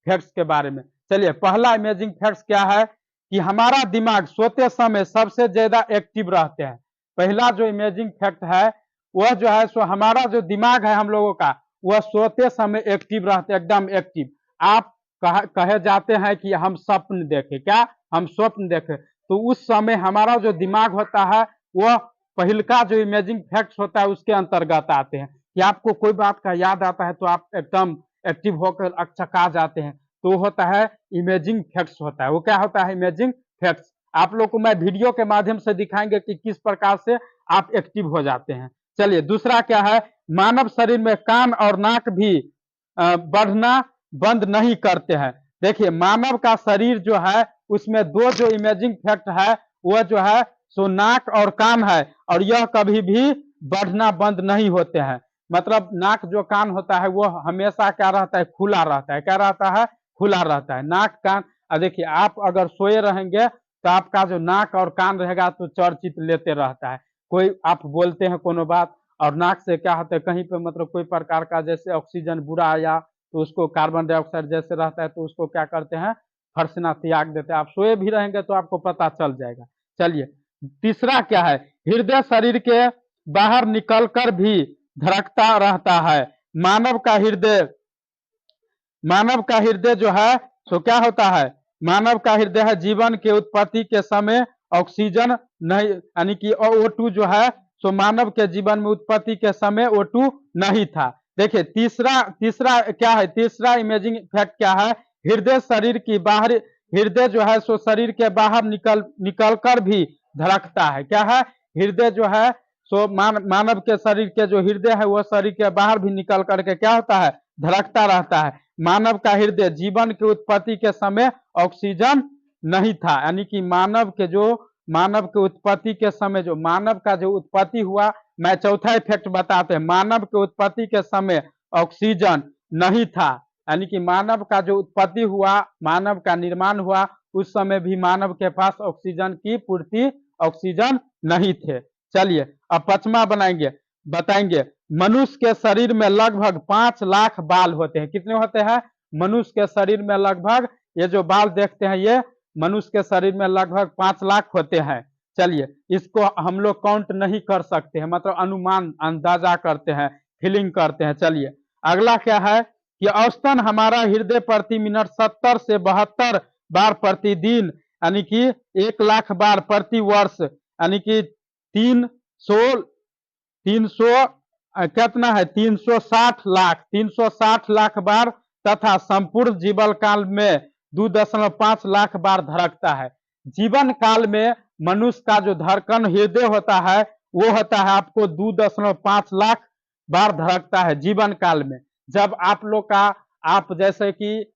Facts के बारे में। चलिए, पहला इमेजिंग फैक्ट्स क्या है कि हमारा दिमाग सोते समय सबसे ज्यादा एक्टिव रहते हैं। पहला जो इमेजिंग फैक्ट है वह जो है सो हमारा जो दिमाग है हम लोगों का वह सोते समय एक्टिव रहते हैं, एकदम एक्टिव। आप कहे जाते हैं कि हम स्वप्न देखे, क्या हम स्वप्न देखे, तो उस समय हमारा जो दिमाग होता है वह पहलका जो इमेजिंग फैक्ट्स होता है उसके अंतर्गत आते हैं कि आपको कोई बात का याद आता है तो आप एकदम एक्टिव होकर अचका जाते हैं, तो होता है इमेजिंग फैक्ट्स होता है। वो क्या होता है? Imaging facts. आप लोग को मैं वीडियो के माध्यम से दिखाएंगे कि किस प्रकार से आप एक्टिव हो जाते हैं। चलिए, दूसरा क्या है, मानव शरीर में कान और नाक भी बढ़ना बंद नहीं करते हैं। देखिए, मानव का शरीर जो है उसमें दो जो इमेजिंग फैक्ट है वह जो है सो नाक और कान है, और यह कभी भी बढ़ना बंद नहीं होते हैं। मतलब नाक जो कान होता है वो हमेशा क्या रहता है? खुला रहता है। क्या रहता है? खुला रहता है नाक कान। देखिए, आप अगर सोए रहेंगे तो आपका जो नाक और कान रहेगा तो चर्चित लेते रहता है। कोई आप बोलते हैं कोनो बात और नाक से क्या होता है कहीं पे मतलब कोई प्रकार का जैसे ऑक्सीजन बुरा आया तो उसको कार्बन डाइऑक्साइड जैसे रहता है तो उसको क्या करते हैं? फर्सना त्याग देते हैं। आप सोए भी रहेंगे तो आपको पता चल जाएगा। चलिए, तीसरा क्या है, हृदय शरीर के बाहर निकलकर भी धड़कता रहता है। मानव का हृदय मानव का हृदय जो है सो क्या होता है? मानव का हृदय है जीवन के उत्पत्ति के समय ऑक्सीजन नहीं, यानी कि O2 जो है सो मानव के जीवन में उत्पत्ति के समय O2 नहीं था। देखिए, तीसरा तीसरा क्या है? तीसरा इमेजिंग फैक्ट क्या है? हृदय शरीर की बाहर हृदय जो है सो शरीर के बाहर निकल कर भी धड़कता है। क्या है? हृदय जो है सो मानव के शरीर के जो हृदय है वह शरीर के बाहर भी निकल करके क्या होता है? धड़कता रहता है। मानव का हृदय जीवन की उत्पत्ति के समय ऑक्सीजन नहीं था, यानी कि मानव के उत्पत्ति के समय जो मानव का जो उत्पत्ति हुआ, मैं चौथा इफेक्ट बताते हैं, मानव के उत्पत्ति के समय ऑक्सीजन नहीं था, यानी कि मानव का जो उत्पत्ति हुआ, मानव का निर्माण हुआ, उस समय भी मानव के पास ऑक्सीजन की पूर्ति ऑक्सीजन नहीं थे। चलिए, अब पांचवा बताएंगे, मनुष्य के शरीर में लगभग 5 लाख बाल होते हैं। कितने होते हैं? मनुष्य के शरीर में लगभग, ये जो बाल देखते हैं ये मनुष्य के शरीर में लगभग 5 लाख होते हैं। चलिए, इसको हम लोग काउंट नहीं कर सकते हैं, मतलब अनुमान अंदाजा करते हैं, फीलिंग करते हैं। चलिए, अगला क्या है कि औसतन हमारा हृदय प्रति मिनट 70 से 72 बार प्रतिदिन, यानी कि 1 लाख बार प्रति वर्ष, यानी कि 300 कितना है? 360 लाख बार तथा संपूर्ण जीवन काल में 2.5 लाख बार धड़कता है। जीवन काल में मनुष्य का जो धड़कन हृदय होता है वो होता है आपको 2.5 लाख बार धड़कता है जीवन काल में। जब आप लोग का आप जैसे कि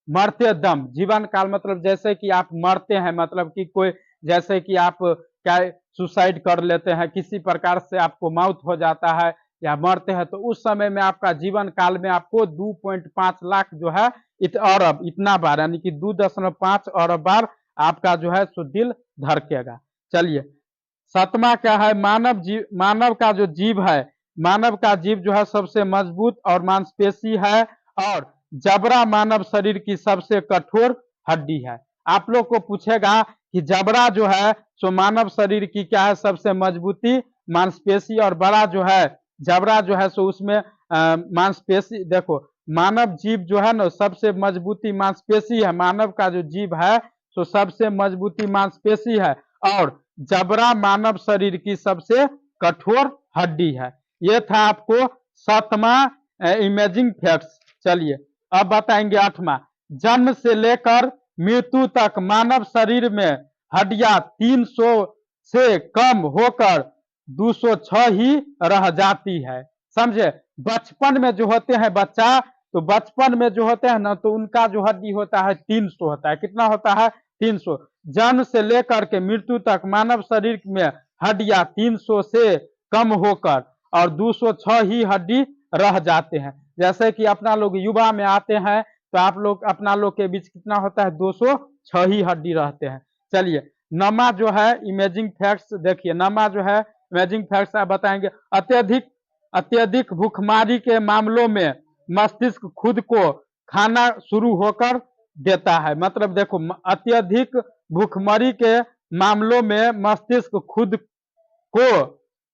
मरते दम, जीवन काल मतलब जैसे कि आप मरते हैं, मतलब कि कोई जैसे कि आप क्या सुसाइड कर लेते हैं, किसी प्रकार से आपको मौत हो जाता है या मरते हैं, तो उस समय में आपका जीवन काल में आपको 2.5 लाख जो है अरब इतना बार, यानी कि 2.5 अरब बार आपका जो है सो दिल धड़केगा। चलिए, सातवां क्या है, मानव का जो जीव है, मानव का जीव जो है सबसे मजबूत और मांसपेशी है, और जबड़ा मानव शरीर की सबसे कठोर हड्डी है। आप लोग को पूछेगा कि जबड़ा जो है सो मानव शरीर की क्या है? सबसे मजबूती मांसपेशी, और बड़ा जो है जबड़ा जो है सो उसमें मांसपेशी। देखो, मानव जीव जो है ना सबसे मजबूती मांसपेशी है, मानव का जो जीव है सो सबसे मजबूती मांसपेशी है, और जबड़ा मानव शरीर की सबसे कठोर हड्डी है। ये था आपको 7वां इमेजिंग फैक्ट्स। चलिए, अब बताएंगे 8वां, जन्म से लेकर मृत्यु तक मानव शरीर में हड्डियां 300 से कम होकर 206 ही रह जाती है। समझे? बचपन में जो होते हैं बच्चा, तो बचपन में जो होते हैं ना तो उनका जो हड्डी होता है 300 होता है। कितना होता है? 300। जन्म से लेकर के मृत्यु तक मानव शरीर में हड्डियां 300 से कम होकर और 206 ही हड्डी रह जाते हैं। जैसे कि अपना लोग युवा में आते हैं तो आप लोग अपना लोग के बीच कितना होता है? 206 ही हड्डी रहते हैं। चलिए, नमा जो है इमेजिंग फैक्ट्स, देखिए नमा जो है इमेजिंग फैक्ट्स आप बताएंगे, अत्यधिक भूखमरी के मामलों में मस्तिष्क खुद को खाना शुरू होकर देता है। मतलब देखो अत्यधिक भूखमरी के मामलों में मस्तिष्क खुद को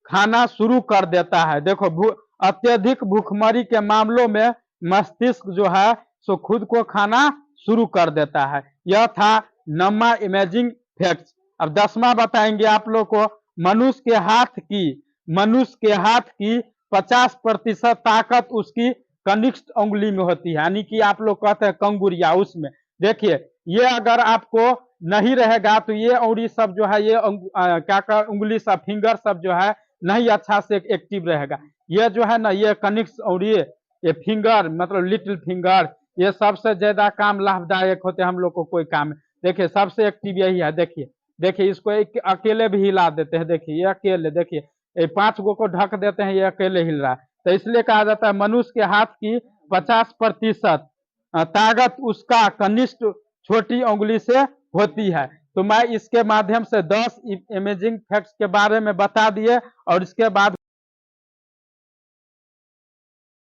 खाना शुरू कर देता है। देखो अत्यधिक भूखमरी के मामलों में मस्तिष्क जो है सो खुद को खाना शुरू कर देता है। यह था 9वां इमेजिंग फैक्ट्स। अब 10वां बताएंगे आप लोग को। मनुष्य के हाथ की 50% ताकत उसकी कनिष्ठ उंगली में होती है, यानी कि आप लोग कहते हैं कंगुरिया, उसमें देखिए ये अगर आपको नहीं रहेगा तो ये उंगली सब जो है ये क्या कर उंगली सब फिंगर सब जो है नहीं अच्छा से एक्टिव रहेगा। ये जो है ना ये कनिष्ठ उंगली, ये फिंगर मतलब लिटिल फिंगर, ये सबसे ज्यादा काम लाभदायक होते हैं हम लोग को कोई काम। देखिए सबसे एक्टिव यही है। देखिए देखिए इसको अकेले भी हिला देते हैं। देखिए ये अकेले, देखिए 5 गो को ढक देते हैं, ये अकेले हिल रहा है। तो इसलिए कहा जाता है मनुष्य के हाथ की 50% ताकत उसका कनिष्ठ छोटी उंगली से होती है। तो मैं इसके माध्यम से 10 इमेजिंग फैक्ट्स के बारे में बता दिए और इसके बाद